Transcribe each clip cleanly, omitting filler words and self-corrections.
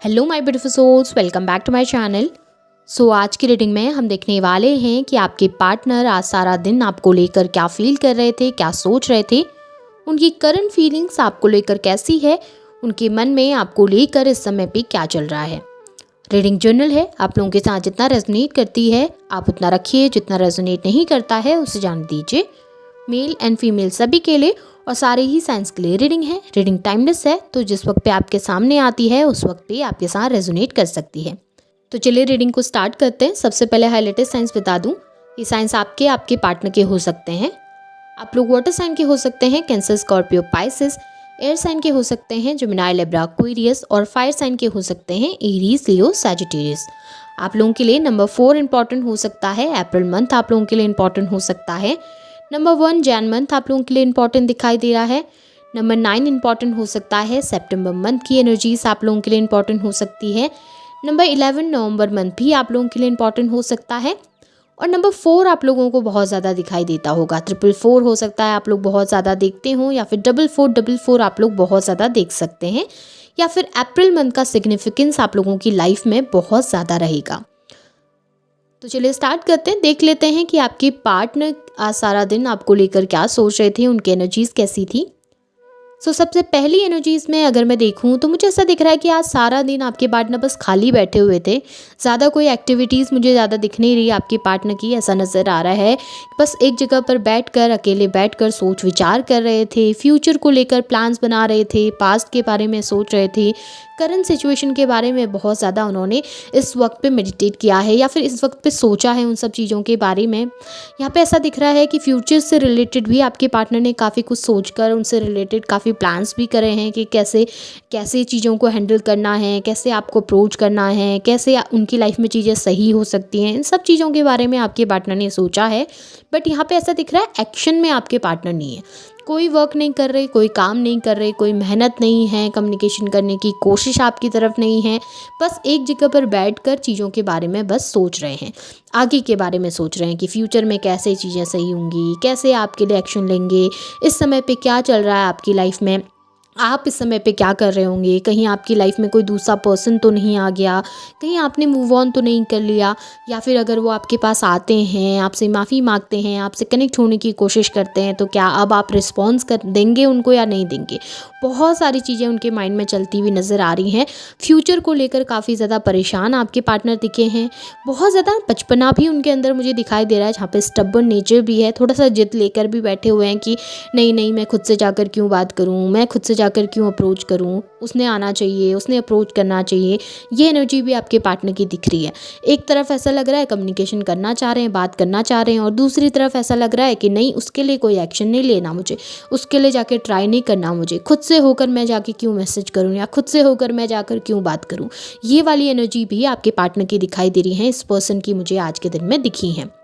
Hello my beautiful souls, welcome back to my channel. आज की reading में हम देखने वाले हैं कि आपके पार्टनर आज सारा दिन आपको लेकर क्या फील कर रहे थे, क्या सोच रहे थे, उनकी करंट फीलिंग्स आपको लेकर कैसी है, उनके मन में आपको लेकर इस समय पे क्या चल रहा है। रीडिंग जर्नल है, आप लोगों के साथ जितना रेजोनेट करती है आप उतना रखिए, जितना रेजोनेट नहीं करता है उसे जान दीजिए। मेल एंड फीमेल सभी के लिए और सारे ही साइंस के लिए रीडिंग है। रीडिंग टाइमलेस है, तो जिस वक्त पे आपके सामने आती है उस वक्त पे आपके साथ रेजोनेट कर सकती है। तो चलिए रीडिंग को स्टार्ट करते हैं। सबसे पहले हाईलाइटेड साइंस बता दूं, ये साइंस आपके पार्टनर के हो सकते हैं। आप लोग वाटर साइन के हो सकते हैं, Cancer, Scorpio, Pisces. Air sign के हो सकते हैं, जेमिनी, लिब्रा, एक्वेरियस। और फायर साइन के हो सकते हैं, एरीज, लियो, सैजिटेरियस। आप लोगों के लिए नंबर 4 इंपॉर्टेंट हो सकता है। अप्रैल मंथ आप लोगों के लिए इंपॉर्टेंट हो सकता है। नंबर 1 जैन मंथ आप लोगों के लिए इंपॉर्टेंट दिखाई दे रहा है। नंबर 9 इंपॉर्टेंट हो सकता है। सितंबर मंथ की एनर्जीज आप लोगों के लिए इंपॉर्टेंट हो सकती है। नंबर 11 नवंबर मंथ भी आप लोगों के लिए इंपॉर्टेंट हो सकता है। और नंबर 4 आप लोगों को बहुत ज़्यादा दिखाई देता होगा। 444 हो सकता है, आप लोग बहुत ज़्यादा देखते हो, या फिर 4444 आप लोग बहुत ज़्यादा देख सकते हैं, या फिर अप्रैल मंथ का सिग्निफिकेंस आप लोगों की लाइफ में बहुत ज़्यादा रहेगा। तो चलिए स्टार्ट करते हैं, देख लेते हैं कि आपके पार्टनर आज सारा दिन आपको लेकर क्या सोच रहे थे, उनकी एनर्जीज कैसी थी। सबसे पहली एनर्जीज में अगर मैं देखूं तो मुझे ऐसा दिख रहा है कि आज सारा दिन आपके पार्टनर बस खाली बैठे हुए थे। ज़्यादा कोई एक्टिविटीज़ मुझे ज़्यादा दिख नहीं रही आपके पार्टनर की, ऐसा नज़र आ रहा है। बस एक जगह पर बैठकर अकेले बैठकर सोच विचार कर रहे थे, फ्यूचर को लेकर प्लान्स बना रहे थे, पास्ट के बारे में सोच रहे थे, करंट सिचुएशन के बारे में बहुत ज़्यादा उन्होंने इस वक्त पे मेडिटेट किया है, या फिर इस वक्त पे सोचा है उन सब चीज़ों के बारे में। यहाँ पे ऐसा दिख रहा है कि फ्यूचर से रिलेटेड भी आपके पार्टनर ने काफ़ी कुछ सोचकर उनसे रिलेटेड काफ़ी प्लान्स भी करे हैं कि कैसे कैसे चीज़ों को हैंडल करना है, कैसे आपको अप्रोच करना है, कैसे उनकी लाइफ में चीज़ें सही हो सकती हैं। इन सब चीज़ों के बारे में आपके पार्टनर ने सोचा है। बट यहाँ पे ऐसा दिख रहा है एक्शन में आपके पार्टनर नहीं है, कोई वर्क नहीं कर रहे, कोई काम नहीं कर रहे, कोई मेहनत नहीं है, कम्युनिकेशन करने की कोशिश आपकी तरफ नहीं है। बस एक जगह पर बैठकर चीज़ों के बारे में बस सोच रहे हैं, आगे के बारे में सोच रहे हैं कि फ्यूचर में कैसे चीज़ें सही होंगी, कैसे आपके लिए एक्शन लेंगे, इस समय पे क्या चल रहा है आपकी लाइफ में, आप इस समय पे क्या कर रहे होंगे, कहीं आपकी लाइफ में कोई दूसरा पर्सन तो नहीं आ गया, कहीं आपने मूव ऑन तो नहीं कर लिया, या फिर अगर वो आपके पास आते हैं, आपसे माफ़ी मांगते हैं, आपसे कनेक्ट होने की कोशिश करते हैं, तो क्या अब आप रिस्पॉन्स कर देंगे उनको या नहीं देंगे। बहुत सारी चीज़ें उनके माइंड में चलती हुई नज़र आ रही हैं। फ्यूचर को लेकर काफ़ी ज़्यादा परेशान आपके पार्टनर दिखे हैं। बहुत ज़्यादा बचपना भी उनके अंदर मुझे दिखाई दे रहा है, जहाँ पे स्टबर्न नेचर भी है, थोड़ा सा जिद लेकर भी बैठे हुए हैं कि नहीं नहीं, मैं खुद से जाकर क्यों बात करूँ, मैं खुद से जाकर क्यों अप्रोच करूँ, उसने आना चाहिए, उसने अप्रोच करना चाहिए। ये एनर्जी भी आपके पार्टनर की दिख रही है। एक तरफ ऐसा लग रहा है कम्युनिकेशन करना चाह रहे हैं, बात करना चाह रहे हैं, और दूसरी तरफ ऐसा लग रहा है कि नहीं, उसके लिए कोई एक्शन नहीं लेना मुझे, उसके लिए जाके ट्राई नहीं करना मुझे, खुद से होकर मैं जाके क्यों मैसेज करूँ, या खुद से होकर मैं जाकर क्यों बात करूँ। ये वाली एनर्जी भी आपके पार्टनर की दिखाई दे रही है, इस पर्सन की मुझे आज के दिन में दिखी है।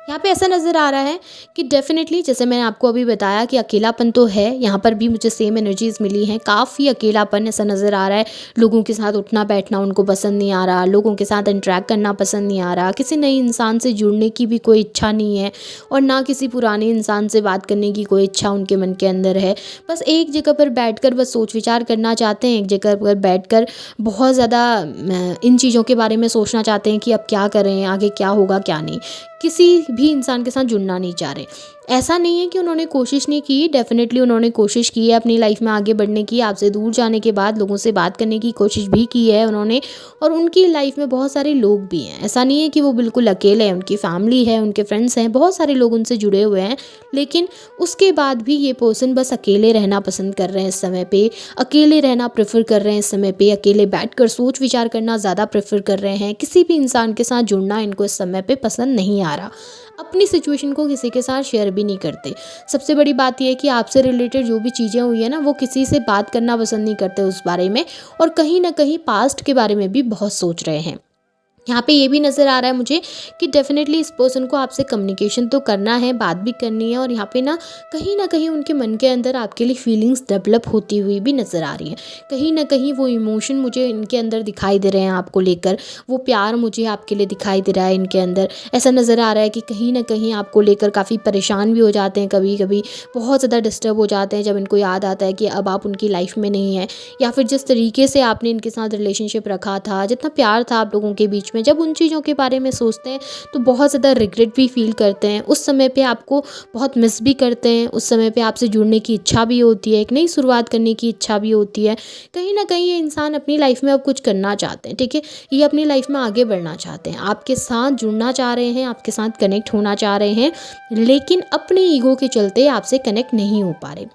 यहाँ पे ऐसा नज़र आ रहा है कि डेफिनेटली, जैसे मैंने आपको अभी बताया कि अकेलापन तो है, यहाँ पर भी मुझे सेम एनर्जीज मिली हैं। काफ़ी अकेलापन ऐसा नज़र आ रहा है, लोगों के साथ उठना बैठना उनको पसंद नहीं आ रहा, लोगों के साथ इंटरेक्ट करना पसंद नहीं आ रहा, किसी नए इंसान से जुड़ने की भी कोई इच्छा नहीं है, और ना किसी पुराने इंसान से बात करने की कोई इच्छा उनके मन के अंदर है। बस एक जगह पर बैठ बस सोच विचार करना चाहते हैं, एक जगह पर बैठ बहुत ज़्यादा इन चीज़ों के बारे में सोचना चाहते हैं कि अब क्या करें, आगे क्या होगा क्या नहीं। किसी भी इंसान के साथ जुड़ना नहीं चाह रहे। ऐसा नहीं है कि उन्होंने कोशिश नहीं की, डेफिनेटली उन्होंने कोशिश की है अपनी लाइफ में आगे बढ़ने की। आपसे दूर जाने के बाद लोगों से बात करने की कोशिश भी की है उन्होंने, और उनकी लाइफ में बहुत सारे लोग भी हैं। ऐसा नहीं है कि वो बिल्कुल अकेले हैं, उनकी फैमिली है, उनके फ्रेंड्स हैं, बहुत सारे लोग उनसे जुड़े हुए हैं। लेकिन उसके बाद भी ये पर्सन बस अकेले रहना पसंद कर रहे हैं इस समय पे, अकेले रहना प्रेफर कर रहे हैं इस समय पे, अकेले बैठकर सोच विचार करना ज़्यादा प्रेफर कर रहे हैं। किसी भी इंसान के साथ जुड़ना इनको इस समय पे पसंद नहीं आ रहा। अपनी सिचुएशन को किसी के साथ शेयर भी नहीं करते। सबसे बड़ी बात यह है कि आपसे रिलेटेड जो भी चीज़ें हुई है ना, वो किसी से बात करना पसंद नहीं करते उस बारे में, और कहीं ना कहीं पास्ट के बारे में भी बहुत सोच रहे हैं। यहाँ पे ये भी नज़र आ रहा है मुझे कि डेफ़िनेटली इस पर्सन को आपसे कम्युनिकेशन तो करना है, बात भी करनी है, और यहाँ पे ना कहीं उनके मन के अंदर आपके लिए फीलिंग्स डेवलप होती हुई भी नज़र आ रही हैं। कहीं न कहीं वो इमोशन मुझे इनके अंदर दिखाई दे रहे हैं आपको लेकर, वो प्यार मुझे आपके लिए दिखाई दे रहा है इनके अंदर। ऐसा नज़र आ रहा है कि कहीं न कहीं आपको लेकर काफ़ी परेशान भी हो जाते हैं कभी-कभी, बहुत ज़्यादा डिस्टर्ब हो जाते हैं जब इनको याद आता है कि अब आप उनकी लाइफ़ में नहीं हैं, या फिर जिस तरीके से आपने इनके साथ रिलेशनशिप रखा था, जितना प्यार था आप लोगों के बीच में, जब उन चीज़ों के बारे में सोचते हैं तो बहुत ज़्यादा रिग्रेट भी फील करते हैं। उस समय पे आपको बहुत मिस भी करते हैं, उस समय पे आपसे जुड़ने की इच्छा भी होती है, एक नई शुरुआत करने की इच्छा भी होती है। कहीं न कहीं ये इंसान अपनी लाइफ़ में अब कुछ करना चाहते हैं, ठीक है? ये अपनी लाइफ़ में आगे बढ़ना चाहते हैं, आपके साथ जुड़ना चाह रहे हैं, आपके साथ कनेक्ट होना चाह रहे हैं, लेकिन अपने ईगो के चलते आपसे कनेक्ट नहीं हो पा रहे।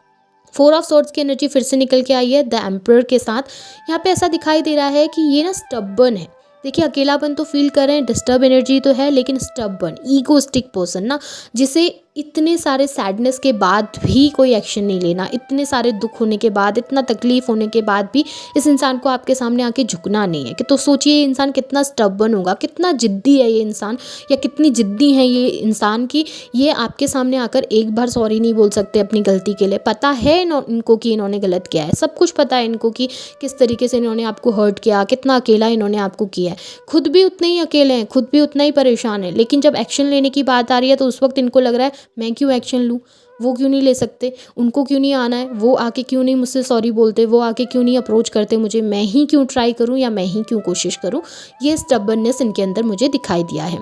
4 ऑफ स्वॉर्ड्स की एनर्जी फिर से निकल के आई है द एम्परर के साथ। यहाँ पे ऐसा दिखाई दे रहा है कि ये ना स्टबर्न है। देखिए, अकेलापन तो फील कर रहे हैं, डिस्टर्ब एनर्जी तो है, लेकिन स्टबर्न ईगोइस्टिक पर्सन ना, जिसे इतने सारे सैडनेस के बाद भी कोई एक्शन नहीं लेना, इतने सारे दुख होने के बाद, इतना तकलीफ होने के बाद भी इस इंसान को आपके सामने आके झुकना नहीं है। कि तो सोचिए ये इंसान कितना स्टबर्न होगा, कितना जिद्दी है ये इंसान, या कितनी जिद्दी है ये इंसान कि ये आपके सामने आकर एक बार सॉरी नहीं बोल सकते अपनी गलती के लिए। पता है इनको कि इन्होंने गलत किया है, सब कुछ पता है इनको कि किस तरीके से इन्होंने आपको हर्ट किया, कितना अकेला इन्होंने आपको किया है। खुद भी उतने ही अकेले हैं, खुद भी उतना ही परेशान है, लेकिन जब एक्शन लेने की बात आ रही है तो उस वक्त इनको लग रहा है मैं क्यों एक्शन लूँ, वो क्यों नहीं ले सकते, उनको क्यों नहीं आना है, वो आके क्यों नहीं मुझसे सॉरी बोलते, वो आके क्यों नहीं अप्रोच करते मुझे, मैं ही क्यों ट्राई करूँ या मैं ही क्यों कोशिश करूँ। ये स्टबर्ननेस इनके अंदर मुझे दिखाई दिया है।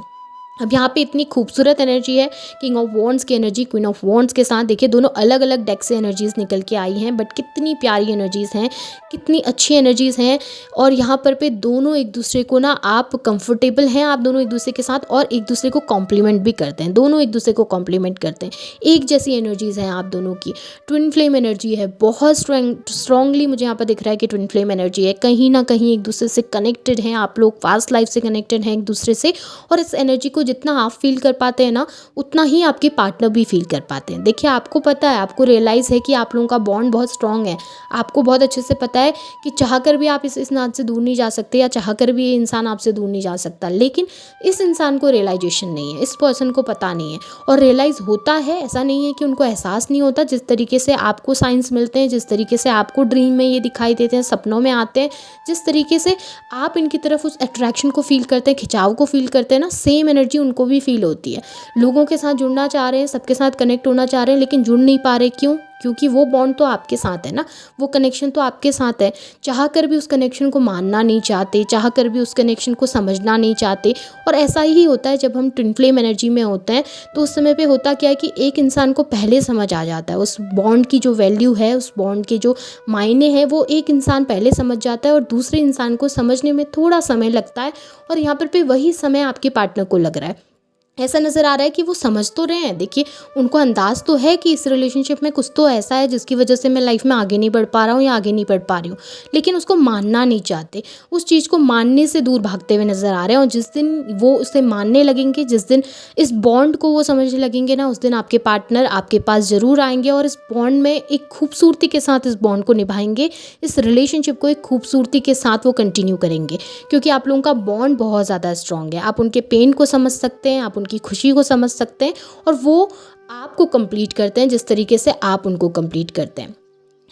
अब यहाँ पे इतनी खूबसूरत एनर्जी है, किंग ऑफ वॉन्ड्स की एनर्जी क्वीन ऑफ वॉन्ड्स के साथ। देखिए, दोनों अलग अलग डेक से एनर्जीज़ निकल के आई हैं, बट कितनी प्यारी एनर्जीज़ हैं, कितनी अच्छी एनर्जीज़ हैं। और यहाँ पर पे दोनों एक दूसरे को ना, आप कंफर्टेबल हैं, आप दोनों एक दूसरे के साथ, और एक दूसरे को कॉम्प्लीमेंट भी करते हैं, दोनों एक दूसरे को कॉम्प्लीमेंट करते हैं। एक जैसी एनर्जीज़ हैं आप दोनों की। ट्विन फ्लेम एनर्जी है, बहुत स्ट्रांगली मुझे यहाँ पर दिख रहा है कि ट्विन फ्लेम एनर्जी है। कहीं ना कहीं एक दूसरे से कनेक्टेड हैं आप लोग, पास्ट लाइफ से कनेक्टेड हैं एक दूसरे से, और इस एनर्जी को जितना आप फील कर पाते हैं ना, उतना ही आपके पार्टनर भी फील कर पाते हैं। देखिए, आपको पता है, आपको रियलाइज़ है कि आप लोगों का बॉन्ड बहुत स्ट्रांग है। आपको बहुत अच्छे से पता है कि चाहकर भी आप इस इंसान से दूर नहीं जा सकते, या चाहकर भी ये इंसान आपसे दूर नहीं जा सकता, लेकिन इस इंसान को रियलाइजेशन नहीं है, इस पर्सन को पता नहीं है। और रियलाइज़ होता है, ऐसा नहीं है कि उनको एहसास नहीं होता। जिस तरीके से आपको साइंस मिलते हैं, जिस तरीके से आपको ड्रीम में ये दिखाई देते हैं, सपनों में आते हैं, जिस तरीके से आप इनकी तरफ उस अट्रैक्शन को फील करते हैं, खिंचाव को फील करते हैं ना, सेम एनर्जी उनको भी फील होती है। लोगों के साथ जुड़ना चाह रहे हैं, सबके साथ कनेक्ट होना चाह रहे हैं, लेकिन जुड़ नहीं पा रहे। क्यों? क्योंकि वो बॉन्ड तो आपके साथ है ना, वो कनेक्शन तो आपके साथ है। चाह कर भी उस कनेक्शन को मानना नहीं चाहते, चाह कर भी उस कनेक्शन को समझना नहीं चाहते। और ऐसा ही होता है जब हम ट्विन फ्लेम एनर्जी में होते हैं, तो उस समय पे होता क्या है कि एक इंसान को पहले समझ आ जाता है, उस बॉन्ड की जो वैल्यू है, उस बॉन्ड के जो मायने हैं, वो एक इंसान पहले समझ जाता है, और दूसरे इंसान को समझने में थोड़ा समय लगता है। और यहाँ पर वही समय आपके पार्टनर को लग रहा है। ऐसा नज़र आ रहा है कि वो समझ तो रहे हैं। देखिए, उनको अंदाज़ तो है कि इस रिलेशनशिप में कुछ तो ऐसा है जिसकी वजह से मैं लाइफ में आगे नहीं बढ़ पा रहा हूँ या आगे नहीं बढ़ पा रही हूँ, लेकिन उसको मानना नहीं चाहते। उस चीज़ को मानने से दूर भागते हुए नज़र आ रहे हैं। और जिस दिन वो उसे मानने लगेंगे, जिस दिन इस बॉन्ड को वो समझने लगेंगे ना, उस दिन आपके पार्टनर आपके पास ज़रूर आएंगे, और इस बॉन्ड में एक खूबसूरती के साथ इस बॉन्ड को निभाएंगे। इस रिलेशनशिप को एक खूबसूरती के साथ वो कंटिन्यू करेंगे, क्योंकि आप लोगों का बॉन्ड बहुत ज़्यादा स्ट्रॉन्ग है। आप उनके पेन को समझ सकते हैं, आप की खुशी को समझ सकते हैं, और वो आपको कंप्लीट करते हैं जिस तरीके से आप उनको कंप्लीट करते हैं।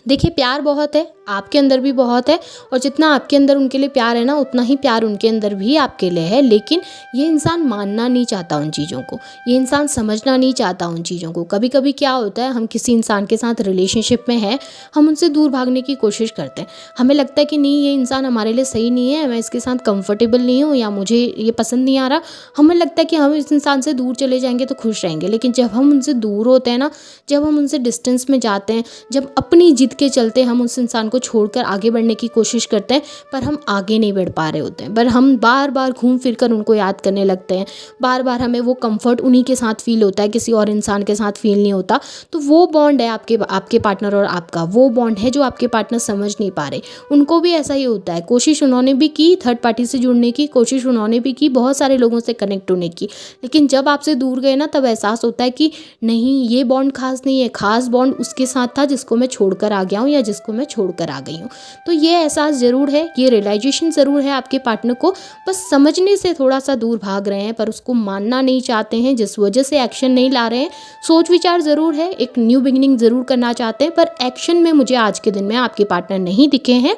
देखिए, प्यार बहुत है, आपके अंदर भी बहुत है, और जितना आपके अंदर उनके लिए प्यार है ना, उतना ही प्यार उनके अंदर भी आपके लिए है। लेकिन ये इंसान मानना नहीं चाहता उन चीज़ों को, ये इंसान समझना नहीं चाहता उन चीज़ों को। कभी कभी क्या होता है, हम किसी इंसान के साथ रिलेशनशिप में हैं, हम उनसे दूर भागने की कोशिश करते हैं। हमें लगता है कि नहीं, ये इंसान हमारे लिए सही नहीं है, मैं इसके साथ कंफर्टेबल नहीं हूँ, या मुझे ये पसंद नहीं आ रहा। हमें लगता है कि हम इस इंसान से दूर चले जाएंगे तो खुश रहेंगे। लेकिन जब हम उनसे दूर होते हैं ना, जब हम उनसे डिस्टेंस में जाते हैं, जब अपनी जिद के चलते हम उस इंसान को छोड़कर आगे बढ़ने की कोशिश करते हैं, पर हम आगे नहीं बढ़ पा रहे होते हैं, पर हम बार बार घूम फिर कर उनको याद करने लगते हैं। बार बार हमें वो कंफर्ट उन्हीं के साथ फील होता है, किसी और इंसान के साथ फील नहीं होता। तो वो बॉन्ड है आपके पार्टनर और आपका, वो बॉन्ड है जो आपके पार्टनर समझ नहीं पा रहे। उनको भी ऐसा ही होता है। कोशिश उन्होंने भी की थर्ड पार्टी से जुड़ने की, कोशिश उन्होंने भी की बहुत सारे लोगों से कनेक्ट होने की, लेकिन जब आपसे दूर गए ना, तब एहसास होता है कि नहीं, ये बॉन्ड खास नहीं है। खास बॉन्ड उसके साथ था जिसको मैं छोड़कर आ गया हूँ या जिसको मैं छोड़ कर आ गई हूँ। तो ये एहसास ज़रूर है, ये रियलाइजेशन ज़रूर है आपके पार्टनर को, बस समझने से थोड़ा सा दूर भाग रहे हैं, पर उसको मानना नहीं चाहते हैं, जिस वजह से एक्शन नहीं ला रहे हैं। सोच विचार ज़रूर है, एक न्यू बिगिनिंग ज़रूर करना चाहते हैं, पर एक्शन में मुझे आज के दिन में आपके पार्टनर नहीं दिखे हैं।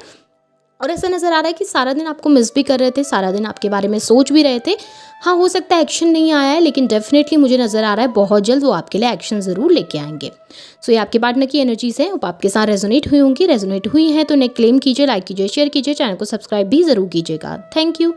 और ऐसा नज़र आ रहा है कि सारा दिन आपको मिस भी कर रहे थे, सारा दिन आपके बारे में सोच भी रहे थे। हाँ, हो सकता है एक्शन नहीं आया है, लेकिन डेफिनेटली मुझे नज़र आ रहा है बहुत जल्द वो आपके लिए एक्शन ज़रूर लेके आएंगे। सो ये आपके पार्टनर की एनर्जीज हैं, वो आपके साथ रेजोनेट हुई होंगी। रेजोनेट हुई हैं तो उन्हें क्लेम कीजिए, लाइक कीजिए, शेयर कीजिए, चैनल को सब्सक्राइब भी ज़रूर कीजिएगा। Thank you.